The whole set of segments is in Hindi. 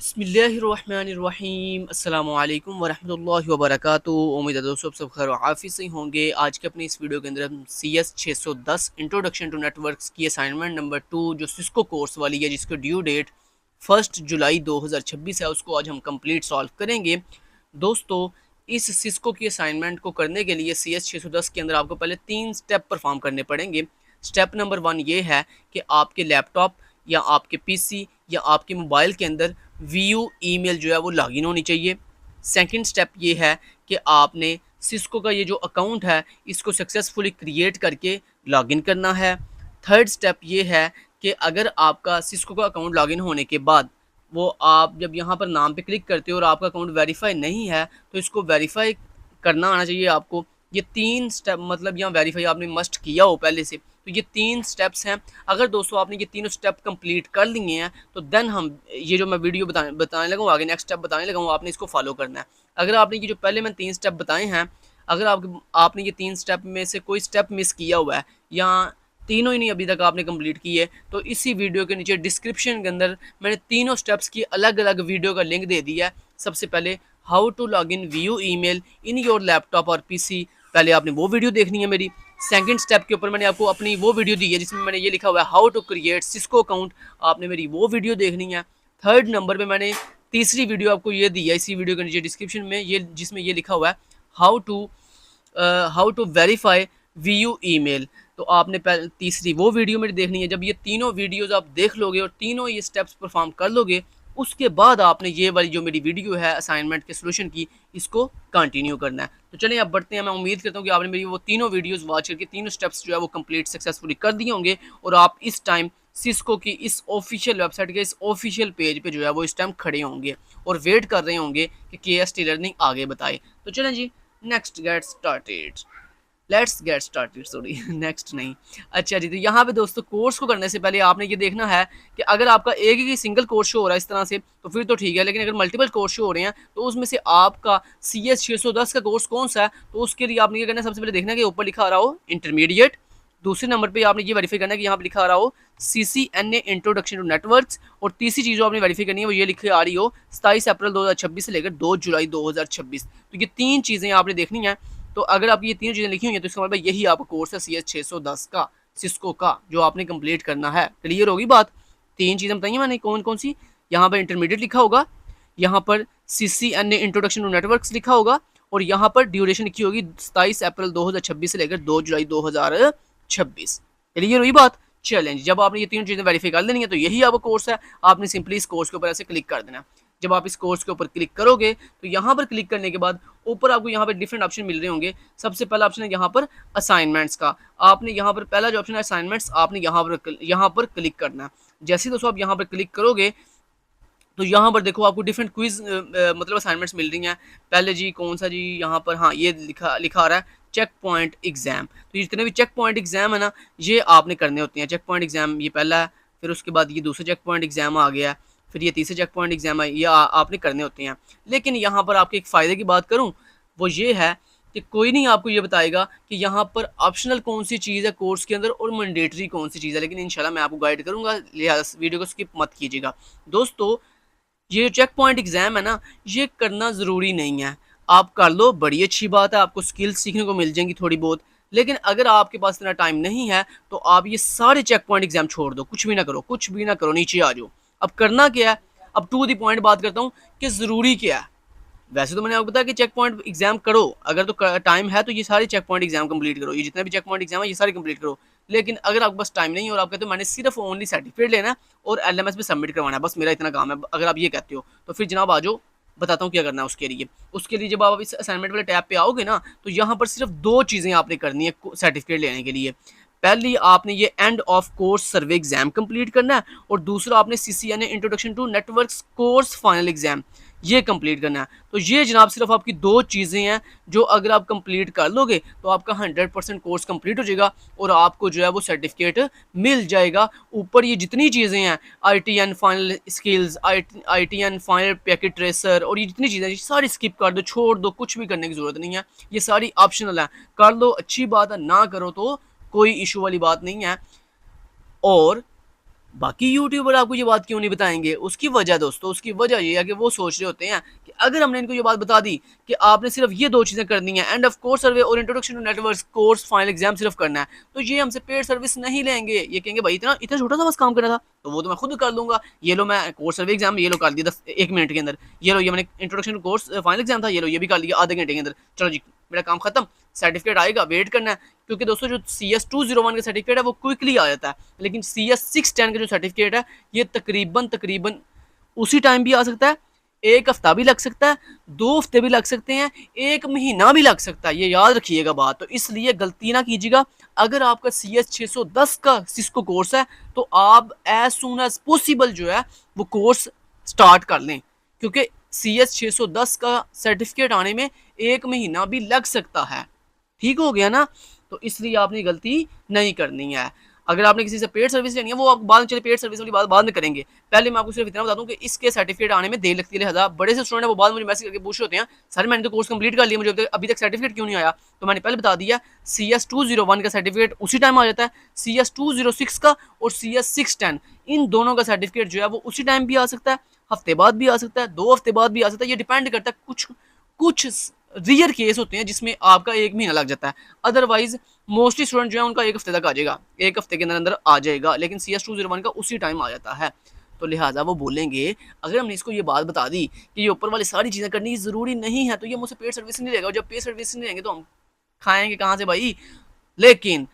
बिस्मिल्लाहिर्रहमानिर्रहीम अस्सलामुअलैकुम वरहमतुल्लाहि वबरकातुहू। उम्मीद है दोस्तों सब खैर आफियत से होंगे। आज के अपने इस वीडियो के अंदर हम CS 610 इंट्रोडक्शन टू नेटवर्क्स की असाइनमेंट नंबर 2 जो सिस्को कोर्स वाली है, जिसकी ड्यू डेट 1 जुलाई 2026 है, उसको आज हम कंप्लीट सॉल्व करेंगे। दोस्तों, इस सिस्को की असाइनमेंट को करने के लिए CS 610 के अंदर आपको पहले 3 स्टेप परफॉर्म करने पड़ेंगे। स्टेप नंबर 1 ये है कि आपके लैपटॉप या आपके PC या आपके मोबाइल के अंदर VU ईमेल जो है वो लॉगिन होनी चाहिए। सेकंड स्टेप ये है कि आपने सिस्को का ये जो अकाउंट है इसको सक्सेसफुली क्रिएट करके लॉगिन करना है। थर्ड स्टेप ये है कि अगर आपका सिस्को का अकाउंट लॉगिन होने के बाद वो आप जब यहाँ पर नाम पे क्लिक करते हो और आपका अकाउंट वेरीफाई नहीं है तो इसको वेरीफाई करना आना चाहिए आपको। ये 3 स्टेप मतलब यहाँ वेरीफाई आपने मस्ट किया हो पहले से, तो ये 3 स्टेप्स हैं। अगर दोस्तों आपने ये तीनों स्टेप कंप्लीट कर लिए हैं तो देन हम ये जो मैं वीडियो बताने लगा हूँ, आगे नेक्स्ट स्टेप बताने लगा हूँ, आपने इसको फॉलो करना है। अगर आपने ये जो पहले मैंने 3 स्टेप बताए हैं, अगर आपने ये 3 स्टेप में से कोई स्टेप मिस किया हुआ है या तीनों ही नहीं अभी तक आपने कंप्लीट किए, तो इसी वीडियो के नीचे डिस्क्रिप्शन के अंदर मैंने तीनों स्टेप्स की अलग अलग वीडियो का लिंक दे दिया है। सबसे पहले how to log in VU email in your laptop और PC, पहले आपने वो वीडियो देखनी है मेरी। सेकंड स्टेप के ऊपर मैंने आपको अपनी वो वीडियो दी है जिसमें मैंने ये लिखा हुआ है how to create Cisco account, आपने मेरी वो वीडियो देखनी है। थर्ड नंबर पे मैंने तीसरी वीडियो आपको ये दी है इसी वीडियो के नीचे डिस्क्रिप्शन में, ये जिसमें ये लिखा हुआ है how to verify VU email, तो आपने तीसरी वो वीडियो मेरी देखनी है। जब ये तीनों वीडियोस आप देख लोगे और तीनों ये स्टेप्स परफॉर्म कर लोगे, उसके बाद आपने ये वाली जो मेरी वीडियो है असाइनमेंट के सोल्यूशन की, इसको कंटिन्यू करना है। तो चलिए अब बढ़ते हैं। मैं उम्मीद करता हूँ कि आपने मेरी वो तीनों वीडियोस वॉच करके तीनों स्टेप्स जो है वो कंप्लीट सक्सेसफुली कर दिए होंगे और आप इस टाइम सिस्को की इस ऑफिशियल वेबसाइट के इस ऑफिशियल पेज पे जो है वो इस टाइम खड़े होंगे और वेट कर रहे होंगे कि KST लर्निंग आगे बताए। तो चलें जी, let's get started sorry next नहीं। अच्छा जी, तो यहाँ पे दोस्तों कोर्स को करने से पहले आपने ये देखना है कि अगर आपका एक ही सिंगल कोर्स शो हो रहा है इस तरह से तो फिर तो ठीक है, लेकिन अगर मल्टीपल कोर्स शो हो रहे हैं तो उसमें से आपका CS 610 का कोर्स कौन सा है, तो उसके लिए आपने ये करना है, सबसे पहले देखना है कि ऊपर लिखा आ रहा हो इंटरमीडिएट। दूसरे नंबर पे आपने ये वेरीफाई करना है कि यहाँ पे लिखा आ रहा हो CCNA इंट्रोडक्शन टू नेटवर्क्स, और तीसरी चीज़ जो आपने वेरीफाई करनी है वो ये लिखी आ रही हो 27 अप्रैल 2026 से लेकर 2 जुलाई 2026। तो ये 3 चीज़ें आपने देखनी है। तो अगर आप ये तीनों चीज़ें लिखी हुई हैं तो इसका मतलब यही आपका कोर्स है CS 610 का सिस्को का, जो आपने कंप्लीट करना है। क्लियर होगी बात? 3 चीज़ें बताइए मैंने कौन कौन सी। यहाँ पर इंटरमीडिएट लिखा होगा, यहाँ पर CCNA इंट्रोडक्शन टू नेटवर्क्स लिखा होगा, और यहाँ पर ड्यूरेशन लिखी होगी 27 अप्रैल 2026 से लेकर 2 जुलाई 2026। क्लियर हुई बात? चैलेंज जब आपने ये तीनों चीज़ें वेरीफाई कर लेनी है तो यही आपका कोर्स है। आपने सिंपली इस कोर्स के ऊपर ऐसे क्लिक कर देना। जब आप इस कोर्स के ऊपर क्लिक करोगे तो यहाँ पर क्लिक करने के बाद ऊपर आपको यहाँ पर डिफरेंट ऑप्शन मिल रहे होंगे। सबसे पहला ऑप्शन है यहाँ पर असाइनमेंट्स का। आपने यहाँ पर पहला जो ऑप्शन है असाइनमेंट्स, आपने यहाँ पर क्लिक करना है। जैसे दोस्तों आप यहाँ पर क्लिक करोगे तो यहाँ पर देखो आपको डिफरेंट क्विज मतलब असाइनमेंट्स मिल रही हैं। पहले जी कौन सा जी, यहाँ पर हाँ ये लिखा आ रहा है चेक पॉइंट एग्जाम। तो जितने भी चेक पॉइंट एग्जाम है ना, ये आपने करने होते हैं। चेक पॉइंट एग्जाम ये पहला है, फिर उसके बाद ये दूसरा चेक पॉइंट एग्जाम आ गया, फिर ये तीसरे चेक पॉइंट एग्जाम है, ये आपने करने होते हैं। लेकिन यहाँ पर आपके एक फ़ायदे की बात करूँ, वो ये है कि कोई नहीं आपको ये बताएगा कि यहाँ पर ऑप्शनल कौन सी चीज़ है कोर्स के अंदर और मैंडेटरी कौन सी चीज़ है, लेकिन इंशाल्लाह मैं आपको गाइड करूँगा, लिहाजा वीडियो को स्किप मत कीजिएगा। दोस्तों, ये चेक पॉइंट एग्जाम है ना, ये करना ज़रूरी नहीं है। आप कर लो, बड़ी अच्छी बात है, आपको स्किल्स सीखने को मिल जाएंगी थोड़ी बहुत। लेकिन अगर आपके पास इतना टाइम नहीं है तो आप ये सारे चेक पॉइंट एग्जाम छोड़ दो, कुछ भी ना करो, कुछ भी ना करो, नीचे आ जाओ। अब करना क्या है, अब टू दी पॉइंट बात करता हूँ कि ज़रूरी क्या है। वैसे तो मैंने आपको बताया कि चेक पॉइंट एग्जाम करो, अगर तो टाइम है तो ये सारे चेक पॉइंट एग्जाम कंप्लीट करो, ये जितने भी चेक पॉइंट एग्जाम है ये सारे कंप्लीट करो। लेकिन अगर आपके पास टाइम नहीं और आप कहते हो मैंने सिर्फ ओनली सर्टिफिकेट लेना है और LMS में सबमिट करवाना है, बस मेरा इतना काम है, अगर आप ये कहते हो तो फिर जनाब आ जाओ, बताता हूँ क्या करना है उसके लिए। उसके लिए जब आप इस असाइनमेंट वाले टैब पे आओगे ना तो यहाँ पर सिर्फ 2 चीज़ें आपने करनी है सर्टिफिकेट लेने के लिए। पहली आपने ये end of course survey exam complete करना है, और दूसरा आपने CCNA introduction to networks course final exam ये कंप्लीट करना है। तो ये जनाब सिर्फ आपकी 2 चीज़ें हैं जो अगर आप कंप्लीट कर लोगे तो आपका 100% कोर्स कंप्लीट हो जाएगा और आपको जो है वो सर्टिफिकेट मिल जाएगा। ऊपर ये जितनी चीज़ें हैं ITN final skills, ITN final packet tracer और ये जितनी चीज़ें सारी स्किप कर दो, छोड़ दो, कुछ भी करने की ज़रूरत नहीं है, ये सारी ऑप्शनल है। कर लो अच्छी बात है, ना करो तो कोई इशू वाली बात नहीं है। और बाकी यूट्यूबर आपको ये बात क्यों नहीं बताएँगे? उसकी वजह दोस्तों, उसकी वजह ये है कि वो सोच रहे होते हैं कि अगर हमने इनको ये बात बता दी कि आपने सिर्फ़ ये 2 चीज़ें करनी है, एंड ऑफ कोर्स सर्वे और introduction to networks course final exam सिर्फ़ करना है, तो ये हमसे पेड सर्विस नहीं लेंगे। ये कहेंगे भाई इतना इतना छोटा-सा बस काम करना था, तो वो तो मैं खुद कर लूँगा। ये लो मैं कोर्स सर्वे एग्ज़ाम ये लो कर दिया 1 मिनट के अंदर। ये लो ये मैंने introduction to course final exam था, ये लो ये भी कर लिया आधे घंटे के अंदर। चलो जी, मेरा काम खत्म, सर्टिफ़िकेट आएगा, वेट करना है। क्योंकि दोस्तों जो CS 201 का सर्टिफ़िकेट है वो क्विकली आ जाता है। लेकिन CS 610 का जो सर्टिफ़िकेट है ये तकरीबन उसी टाइम भी आ सकता है, 1 हफ्ता भी लग सकता है, 2 हफ्ते भी लग सकते हैं, 1 महीना भी लग सकता है, ये याद रखिएगा बात। तो इसलिए गलती ना कीजिएगा, अगर आपका CS 610 का सिस्को कोर्स है, तो आप एज़ सून एज़ पॉसिबल जो है, वो कोर्स स्टार्ट कर लें। क्योंकि CS 610 का सर्टिफ़िकेट आने में 1 महीना भी लग सकता है। ठीक हो गया ना? तो इसलिए आपने गलती नहीं करनी है। अगर आपने किसी से पेड सर्विस लेनी है, वो आप बाद में चलिए पेड सर्विस वाली बात बाद में करेंगे। पहले मैं आपको सिर्फ इतना बता दूँ कि इसके सर्टिफ़िकेट आने में देर लगती है, लिहाज़ा बड़े से स्टूडेंट है वो बाद में मुझे मैसेज करके पूछ रहे होते हैं, सर मैंने तो कोर्स कंप्लीट कर लिया, मुझे अभी तक सर्टिफ़िकेट क्यों नहीं आया? तो मैंने पहले बता दिया, CS 201 का सर्टिफ़िकेट उसी टाइम आ जाता है, CS 206 का और CS 610 इन दोनों का सर्टिफ़िकेट जो है वो उसी टाइम भी आ सकता है, हफ्ते बाद भी आ सकता है, 2 हफ्ते बाद भी आ सकता है, ये डिपेंड करता है कुछ कुछ रेयर केस होते हैं जिसमें आपका 1 महीना लग जाता है। अदरवाइज़ मोस्टली स्टूडेंट जो है उनका 1 हफ्ते तक आ जाएगा, 1 हफ्ते के अंदर आ जाएगा, लेकिन CS 201 का उसी टाइम आ जाता है। तो लिहाज़ा वो बोलेंगे, अगर हमने इसको ये बात बता दी कि ये ऊपर वाली सारी चीज़ें करनी ज़रूरी नहीं है, तो ये मुझसे पेड सर्विस नहीं लेगा, और जब पेड सर्विस नहीं लेंगे तो हम खाएँगे कहाँ से भाई? लेकिन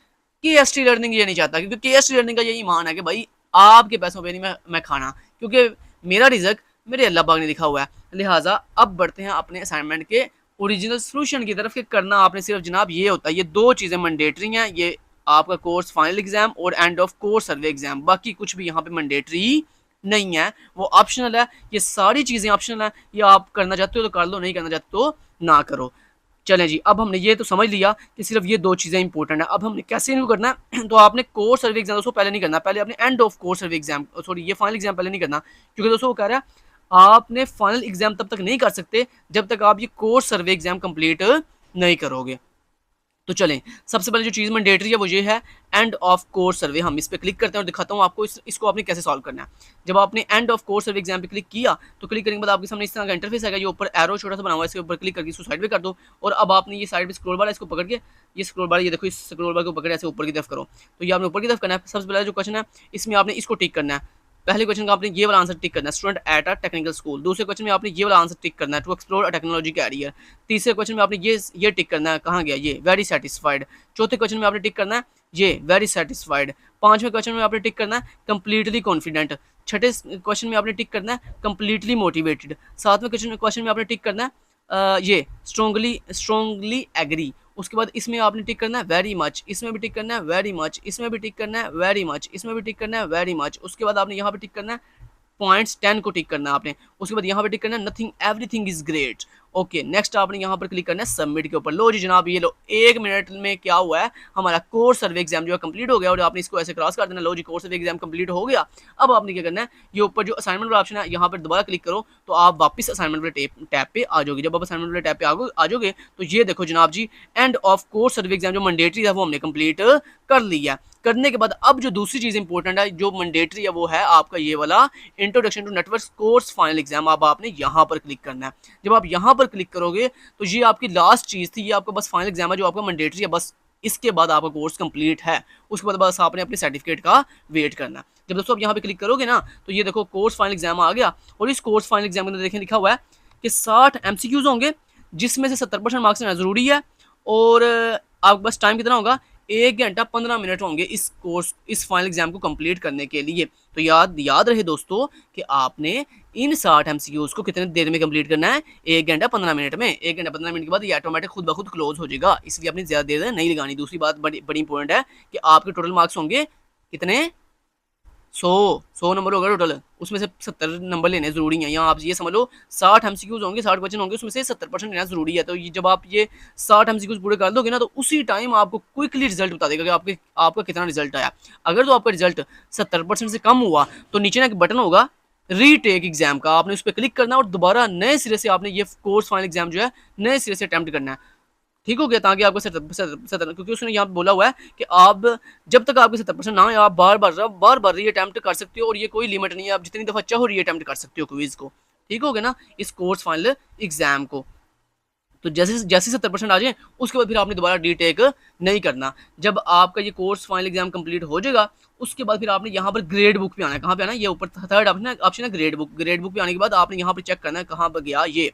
केएसटी लर्निंग ये नहीं चाहता, क्योंकि केएसटी लर्निंग का यही मान है कि भाई आपके पैसों पे नहीं मैं खाना, क्योंकि मेरा रिज़्क मेरे अल्लाह पाक ने लिखा हुआ है। लिहाज़ा अब बढ़ते हैं अपने असाइनमेंट के ओरिजिनल सॉल्यूशन की तरफ, कि करना आपने सिर्फ जनाब ये होता है, ये 2 चीज़ें मैंडेटरी हैं, ये आपका कोर्स फाइनल एग्ज़ाम और and of course survey exam, बाकी कुछ भी यहाँ पे मैंडेटरी नहीं है, वो ऑप्शनल है। ये सारी चीज़ें ऑप्शनल हैं, ये आप करना चाहते हो तो कर लो, नहीं करना चाहते तो ना करो। चलें जी, अब हमने ये तो समझ लिया कि सिर्फ ये 2 चीज़ें इंपॉर्टेंट है। अब हमने कैसे इनको करना है? तो आपने कोर सर्वे एग्ज़ाम दोस्तों पहले नहीं करना, पहले आपने end of core survey exam sorry ये फाइनल एग्ज़ाम पहले नहीं करना, क्योंकि दोस्तों वो कह रहा है आपने फाइनल एग्ज़ाम तब तक नहीं कर सकते जब तक आप ये कोर सर्वे एग्ज़ाम कंप्लीट नहीं करोगे। तो चलें, सबसे पहले जो चीज़ मैंडेटरी है वो ये है एंड ऑफ कोर्स सर्वे। हम इस पे क्लिक करते हैं और दिखाता हूँ आपको इसको आपने कैसे सॉल्व करना है। जब आपने and of course survey exam पे क्लिक किया, तो क्लिक करने के बाद आपके सामने इस तरह का इंटरफेस आएगा, ये ऊपर एरो छोटा सा बना हुआ है, इसके ऊपर क्लिक करके इसको साइड पे कर दो, और अब आपने ये साइड पे स्क्रॉल बार है, इसको पकड़ के ये स्क्रॉल बार, ये देखो इस स्क्रॉल बार को पकड़ ऐसे ऊपर की तरफ करो, तो ये आपने ऊपर की तरफ करना है। सबसे पहला जो क्वेश्चन है इसमें आपने इसको टिक करना है। पहले क्वेश्चन का आपने ये वाला आंसर टिक करना है, student at a technical school. दूसरे क्वेश्चन में आपने ये वाला आंसर टिक करना है, to explore a technology career. तीसरे क्वेश्चन में आपने ये टिक करना है, कहाँ गया ये, वेरी सेटिस्फाइड। चौथे क्वेश्चन में आपने टिक करना है ये वेरी सेटिस्फाइड। पांचवें क्वेश्चन में आपने टिक करना है कंप्लीटली कॉन्फिडेंट। छठे क्वेश्चन में आपने टिक करना है कंप्लीटली मोटिवेटेड। सातवें क्वेश्चन में आपने टिक करना है ये स्ट्रॉन्गली एग्री। उसके बाद इसमें आपने टिक करना है वेरी मच, इसमें भी टिक करना है वेरी मच, इसमें भी टिक करना है वेरी मच, इसमें भी टिक करना है वेरी मच। उसके बाद आपने यहाँ पे टिक करना है पॉइंट्स 10 को टिक करना है आपने। उसके बाद यहाँ पे टिक करना है nothing everything is great. Okay, next आपने यहाँ पर क्लिक करना है सबमिट के ऊपर। लो जी जनाब, ये लो 1 मिनट में क्या हुआ है, हमारा कोर्स सर्वे एग्जाम जो है कंप्लीट हो गया, और आपने इसको ऐसे क्रॉस कर देना। लो जी, कोर्स सर्वे एग्जाम कंप्लीट हो गया। अब आपने क्या करना है, ये ऊपर जो असाइनमेंट वाला ऑप्शन है यहाँ पर दोबारा क्लिक करो, तो आप वापस असाइनमेंट वाले टैब पे आ जाओगे। जब आप असाइनमेंट वाले टैब पे आ जाओगे, तो ये देखो जनाब जी, end of course survey exam जो मैंडेटरी था वो हमने कंप्लीट कर लिया। करने के बाद अब जो दूसरी चीज़ इंपॉर्टेंट है, जो मैंडेटरी है, वो है आपका ये वाला introduction to network course final exam. अब आपने यहाँ पर क्लिक करना है। जब आप यहाँ पर क्लिक करोगे, तो ये आपकी लास्ट चीज़ थी, ये आपका बस फाइनल एग्जाम है जो आपका मैंडेटरी है, बस इसके बाद आपका कोर्स कंप्लीट है। उसके बाद बस आपने अपने सर्टिफिकेट का वेट करना। जब दोस्तों आप यहाँ पे क्लिक करोगे ना, तो ये देखो कोर्स फाइनल एग्जाम आ गया, और इस कोर्स फाइनल एग्जाम के अंदर देखें लिखा हुआ है कि 60 MCQs होंगे, जिसमें से 70% मार्क्स लेना जरूरी है, और आपके पास टाइम कितना होगा, 1 घंटा 15 मिनट होंगे इस फाइनल एग्जाम को कंप्लीट करने के लिए। तो याद रहे दोस्तों कि आपने इन 60 MCQs को कितने देर में कंप्लीट करना है, 1 घंटा 15 मिनट में। 1 घंटा 15 मिनट के बाद ये ऑटोमेटिक खुद ब खुद क्लोज हो जाएगा, इसलिए अपनी ज़्यादा देर नहीं लगानी। दूसरी बात बड़ी इंपॉर्टेंट है कि आपके टोटल मार्क्स होंगे कितने, 100 नंबर होगा टोटल, उसमें से 70 नंबर लेने जरूरी हैं। यहाँ आप ये समझ लो 60 MCQs होंगे, 60 क्वेश्चन होंगे, उसमें से 70% लेना जरूरी है। तो ये जब आप ये 60 MCQs पूरे कर दोगे ना, तो उसी टाइम आपको क्विकली रिजल्ट बता देगा कि आपका कितना रिजल्ट आया। अगर तो आपका रिजल्ट 70% से कम हुआ, तो नीचे ना एक बटन होगा रीटेक एग्जाम का, आपने उस पर क्लिक करना और दोबारा नए सिरे से आपने ये कोर्स फाइनल एग्जाम जो है नए सिरे से अटेम्प्ट करना है। ठीक हो गया, ताकि आपको 70 क्योंकि उसने यहाँ पे बोला हुआ है कि आप जब तक आपके 70% ना आए आप बार-बार री-अटेम्प्ट कर सकते हो और ये कोई लिमिट नहीं है, आप जितनी दफ़ा चाहो री-अटेम्प्ट कर सकते हो क्विज़ को। ठीक हो गया ना? इस कोर्स फाइनल एग्ज़ाम को। तो जैसे जैसे 70% आ जाए उसके बाद फिर आपने दोबारा रीटेक नहीं करना। जब आपका ये कोर्स फाइनल एग्ज़ाम कंप्लीट हो जाएगा, उसके बाद फिर आपने यहाँ पर ग्रेड बुक पे आना है। कहाँ पे आना है? ये ऊपर थर्ड ऑप्शन है ग्रेड बुक। ग्रेड बुक पे आने के बाद आपने यहाँ पे चेक करना है कहाँ पर गया ये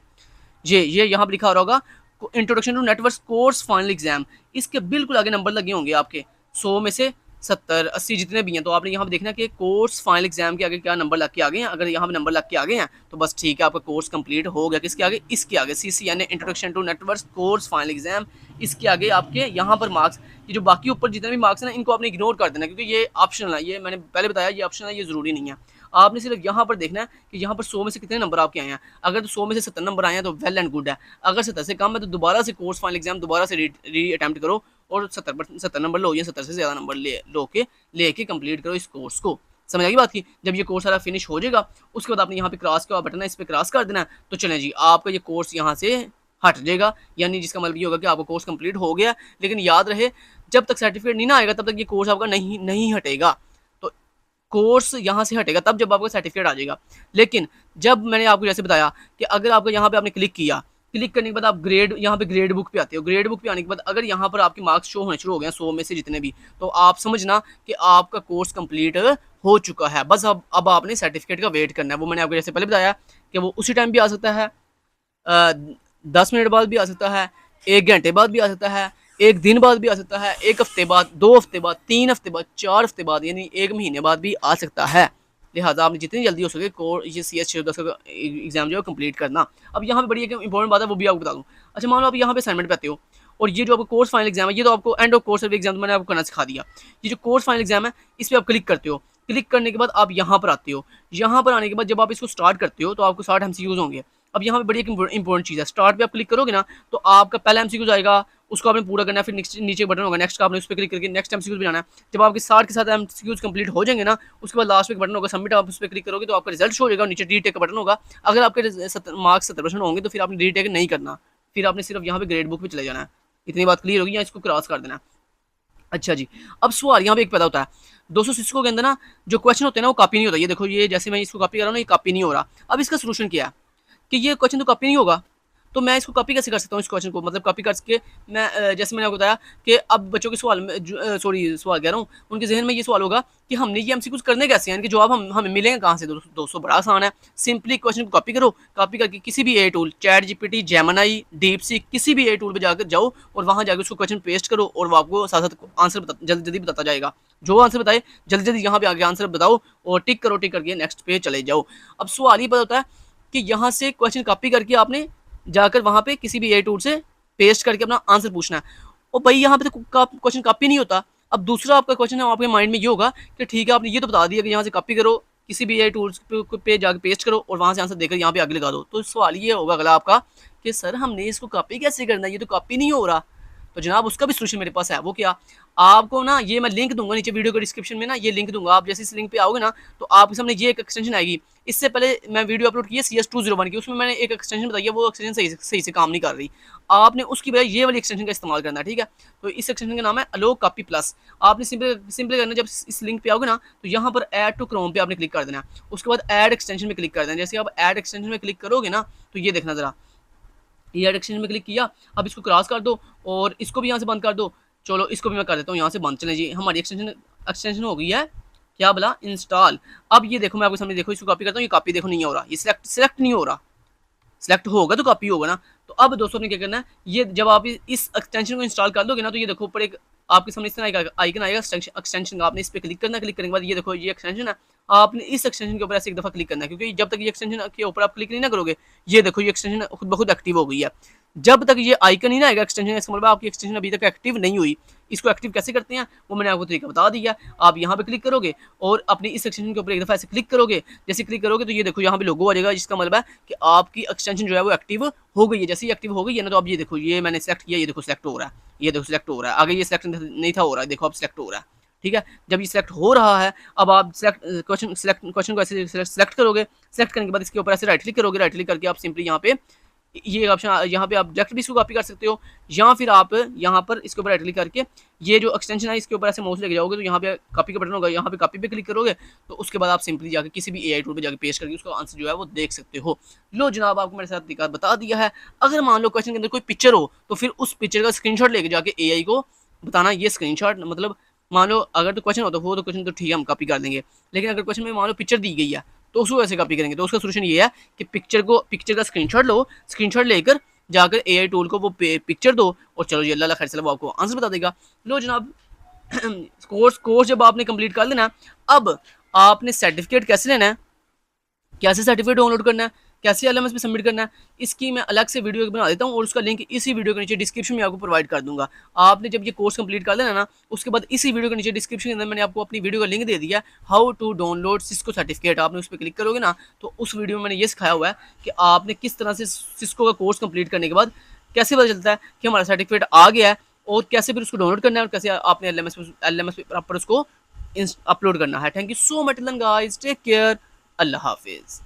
यहाँ पे लिखा होगा introduction to network course final exam. इसके बिल्कुल आगे नंबर लगे होंगे आपके 100 में से 70-80 जितने भी हैं, तो आपने यहाँ पे देखना कि कोर्स फाइनल एग्जाम के आगे क्या नंबर लग के आ गए हैं। अगर यहाँ पे नंबर लग के आ गए हैं तो बस ठीक है, आपका कोर्स कंप्लीट हो गया। किसके आगे? इसके आगे CCNA introduction to network course final exam. इसके आगे आपके यहाँ पर मार्क्स, ये जो बाकी ऊपर जितने भी मार्क्स हैं ना, इनको आपने इग्नोर कर देना, क्योंकि ये ऑप्शनल है। ये मैंने पहले बताया, ये ऑप्शनल है, ये ज़रूरी नहीं है। आपने सिर्फ यहाँ पर देखना है कि यहाँ पर 100 में से कितने नंबर आपके आए हैं। अगर तो 100 में से 70 नंबर आए हैं तो वेल एंड गुड है। अगर 70 से कम है तो दोबारा से कोर्स फाइनल एग्जाम दोबारा से री अटैम्प्ट करो और 70 नंबर लो या 70 से ज़्यादा नंबर लेके कंप्लीट करो इस कोर्स को। समझ आएगी बात की? जब ये कोर्स सारा फिनिश हो जाएगा उसके बाद आपने यहाँ पे क्रॉस का बटन है, इस पर क्रॉस कर देना है, तो चलें जी आपका ये कोर्स यहाँ से हट जाएगा। यानी जिसका मतलब ये होगा कि आपका कोर्स कंप्लीट हो गया। लेकिन याद रहे, जब तक सर्टिफिकेट नहीं ना आएगा तब तक ये कोर्स आपका नहीं हटेगा। तो कोर्स यहाँ से हटेगा तब जब आपका सर्टिफिकेट आ जाएगा। लेकिन जब मैंने आपको जैसे बताया कि अगर आपका यहाँ पे आपने क्लिक किया, क्लिक करने के बाद आप ग्रेड यहाँ पे ग्रेड बुक पे आते हो। ग्रेड बुक पे आने के बाद अगर यहाँ पर आपके मार्क्स शो होने शुरू हो गए 100 में से जितने भी, तो आप समझना कि आपका कोर्स कंप्लीट हो चुका है। बस अब आपने सर्टिफिकेट का वेट करना है। वो मैंने आपको जैसे पहले बताया कि वो उसी टाइम भी आ सकता है, 10 मिनट बाद भी आ सकता है, 1 घंटे बाद भी आ सकता है, 1 दिन बाद भी आ सकता है, 1 हफ्ते बाद, 2 हफ्ते बाद, 3 हफ्ते बाद, 4 हफ्ते बाद, यानी 1 महीने बाद भी आ सकता है। लिहाजा आपने जितनी जल्दी हो सके ये CS10 का एग्जाम जो है कंप्लीट करना। अब यहाँ पे बड़ी एक इंपॉर्टेंट बात है, वो भी आपको बता दूँ। अच्छा, मान लो आप यहाँ पे असाइनमेंट पे आते हो और ये जो आपको कोर्स फाइनल एग्जाम है, ये तो आपको एंड ऑफ कोर्स एग्जाम मैंने आपको करना सिखा दिया। ये जो कोर्स फाइनल एग्जाम है इस पर आप क्लिक करते हो। क्लिक करने के बाद आप यहाँ पर आते हो। यहाँ पर आने के बाद जब आप इसको स्टार्ट करते हो तो आपको 60 MCQs होंगे। अब यहाँ पे बड़ी एक इंपॉर्टेंट चीज़ है, स्टार्ट पे आप क्लिक करोगे ना तो आपका पहला MCQ आएगा, उसको आपने पूरा करना है। फिर नीचे बटन होगा नेक्स्ट का, आपने उस पर क्लिक करके नेक्स्ट MCQ बनाना है। जब आपके 60 के साथ MCQs कंप्लीट हो जाएंगे ना, उसके बाद लास्ट में एक बटन होगा सबमिट, आप उस पर क्लिक करोगे तो आपका रिजल्ट शो हो जाएगा। नीचे रीटेक का बटन होगा। अगर आपके मार्क्स 70% होंगे तो फिर आपने रीटेक नहीं करना, फिर आपने सिर्फ यहाँ पे ग्रेड बुक पे चले जाना है। इतनी बात क्लियर होगी, या इसको क्रॉस कर देना। अच्छा जी, अब सवाल यहाँ पे एक पैदा होता है। 200 शिक्षकों के अंदर ना जो क्वेश्चन होते हैं ना वो कॉपी नहीं होता। ये देखो, ये जैसे मैं इसको कॉपी कर रहा हूँ ना, ये कॉपी नहीं हो रहा। अब इसका सोल्यूशन क्या है कि ये क्वेश्चन तो कॉपी नहीं होगा, तो मैं इसको कॉपी कैसे कर सकता हूँ इस क्वेश्चन को? मतलब कॉपी करके मैं जैसे मैंने आपको बताया कि अब बच्चों के सवाल में सवाल कह रहा हूँ, उनके जहन में ये सवाल होगा कि हमने ये MCQs करने कैसे हैं, इनके जवाब हमें मिलेंगे कहाँ से? दोस्तों बड़ा आसान है। सिंपली क्वेश्चन को कॉपी करो, कॉपी करके किसी भी a tool, chat GPT, Gemini, DeepSeek, किसी भी ए टूल पर जाकर जाओ और वहाँ जाकर उसको क्वेश्चन पेस्ट करो और वो आपको साथ साथ आंसर जल्दी जल्दी बताता जाएगा। जो आंसर बताए जल्दी जल्दी यहाँ पे आगे आंसर बताओ और टिक करो, टिक करके नेक्स्ट पे चले जाओ। अब सवाल ये पता होता है कि यहाँ से क्वेश्चन कॉपी करके आपने जाकर वहाँ पे किसी भी ए टूल से पेस्ट करके अपना आंसर पूछना है। और भाई यहाँ पे तो क्वेश्चन कॉपी नहीं होता। अब दूसरा आपका क्वेश्चन है, आपके माइंड में ये होगा कि ठीक है, आपने ये तो बता दिया कि यहाँ से कॉपी करो, किसी भी ए टूल्स पे जाकर पेस्ट करो और वहाँ से आंसर देकर यहाँ पे आगे लगा दो। तो सवाल ये होगा अगला आपका कि सर हमने इसको कॉपी कैसे करना है, ये तो कॉपी नहीं हो रहा। तो जनाब उसका भी सोल्यूशन मेरे पास है। वो क्या? आपको ना ये मैं लिंक दूंगा नीचे वीडियो के डिस्क्रिप्शन में ना, ये लिंक दूंगा। आप जैसे इस लिंक पे आओगे ना तो आपके सामने ये एक एक्सटेंशन आएगी। इससे पहले मैं वीडियो अपलोड की है CS201 की, उसमें मैंने एक एक्सटेंशन बताई है, वो एक्सटेंशन सही से काम नहीं कर रही। आपने उसकी बजाय ये वाली एक्सटेंशन का इस्तेमाल करना है, ठीक है? तो इस एक्सटेंशन का नाम है अलो कॉपी प्लस। आपने सिंपल करना, जब इस लिंक पे आओगे ना तो यहाँ पर ऐड टू क्रोम पे आपने क्लिक कर देना है। उसके बाद ऐड एक्सटेंशन में क्लिक कर देना। जैसे आप ऐड एक्सटेंशन में क्लिक करोगे ना तो ये देखना जरा, ये एक्सटेंशन में क्लिक किया। अब इसको क्रॉस कर दो और इसको भी यहाँ से बंद कर दो। चलो इसको भी मैं कर देता हूँ यहाँ से बंद। चलें जी, हमारी एक्सटेंशन हो गई है, क्या बोला, इंस्टॉल। अब ये देखो, मैं आपके सामने देखो, इसको कॉपी करता हूँ, ये कॉपी देखो नहीं हो रहा, ये सिलेक्ट नहीं हो रहा। सिलेक्ट होगा तो कॉपी होगा ना। तो अब दोस्तों ने क्या करना है, ये जब आप इस एक्सटेंशन को इंस्टॉल कर दोगे ना तो ये देखो ऊपर एक आपके सामने इस तरह आइकन आएगा एक्सटेंशन का। आपने इस पर क्लिक करना है। क्लिक करने के बाद ये देखो ये एक्सटेंशन है। आपने इस एक्सटेंशन के ऊपर ऐसे एक दफ़ा क्लिक करना है, क्योंकि जब तक ये एक्सटेंशन के ऊपर आप क्लिक नहीं ना करोगे, ये देखो ये एक्सटेंशन खुद ब खुद एक्टिव हो गई है। जब तक ये आइकन ही ना आएगा एक्सटेंशन, इसका मतलब आपकी एक्सटेंशन अभी तक एक्टिव नहीं हुई। इसको एक्टिव कैसे करते हैं वो मैंने आपको तरीका बता दिया। आप यहाँ पे क्लिक करोगे और अपनी इस एक्सटेंशन के ऊपर एक दफ़ा ऐसे क्लिक करोगे। जैसे क्लिक करोगे तो ये देखो यहाँ पे लोगो आ जाएगा, जिसका मतलब है कि आपकी एक्सटेंशन जो है वो एक्टिव हो गई है। जैसे ही एक्टिव हो गई है ना तो अब ये देखो, ये मैंने सेलेक्ट किया, ये देखो सेलेक्ट हो रहा है, ये देखो सेलेक्ट हो रहा है। आगे ये सेलेक्ट नहीं था हो रहा है, देखो अब सेलेक्ट हो रहा है, ठीक है? जब ये सेलेक्ट हो रहा है, अब आप क्वेश्चन को ऐसे सेलेक्ट करोगे। सेलेक्ट करने के बाद इसके ऊपर ऐसे राइट क्लिक करोगे। राइट क्लिक करके आप सिंपली यहाँ पे ये ऑप्शन यहाँ पे आप डायरेक्ट भी इसको कॉपी कर सकते हो, या फिर आप यहाँ पर इसके ऊपर राइट क्लिक करके ये जो एक्सटेंशन है इसके ऊपर ऐसे माउस लेके जाओगे तो यहाँ पे कॉपी का बटन होगा, यहाँ पे कॉपी पे क्लिक करोगे तो उसके बाद आप सिंपली जाके किसी भी एआई टूल पे जाके पेस्ट करके उसका आंसर जो है वो देख सकते हो। लो जनाब, आपको मेरे साथ तरीका बता दिया है। अगर मान लो क्वेश्चन के अंदर कोई पिक्चर हो तो फिर उस पिक्चर का स्क्रीनशॉट लेके जाके एआई को बताना ये स्क्रीनशॉट, मतलब मान लो अगर तो क्वेश्चन होता वो तो क्वेश्चन तो ठीक है हम कॉपी कर देंगे, लेकिन अगर क्वेश्चन में मान लो पिक्चर दी गई है तो उसको कैसे कॉपी करेंगे? तो उसका सोल्यूशन ये है कि पिक्चर का स्क्रीनशॉट लो, स्क्रीनशॉट लेकर जाकर एआई टूल को वो पिक्चर दो और चलो जी अल्लाह खैर, वो आपको आंसर बता देगा। लो जनाब, कोर्स जब आपने कंप्लीट कर लेना, अब आपने सर्टिफिकेट कैसे लेना है, कैसे सर्टिफिकेट डाउनलोड करना है, कैसे एलएमएस पे सबमिट करना है, इसकी मैं अलग से वीडियो बना देता हूँ और उसका लिंक इसी वीडियो के नीचे डिस्क्रिप्शन में आपको प्रोवाइड कर दूंगा। आपने जब ये कोर्स कंप्लीट कर लेना ना, उसके बाद इसी वीडियो के नीचे डिस्क्रिप्शन के अंदर मैंने आपको अपनी वीडियो का लिंक दे दिया, how to download Cisco certificate. आपने उस पर क्लिक करोगे ना तो उस वीडियो में मैंने ये सिखाया हुआ है कि आपने किस तरह से सिस्को का कोर्स कंप्लीट करने के बाद कैसे पता चलता है कि हमारा सर्टिफिकेट आ गया है, और कैसे फिर उसको डाउनलोड करना है, और कैसे आपने एलएमएस पे प्रॉपर उसको अपलोड करना है। Thank you so much guys, take care, अल्लाह हाफिज़।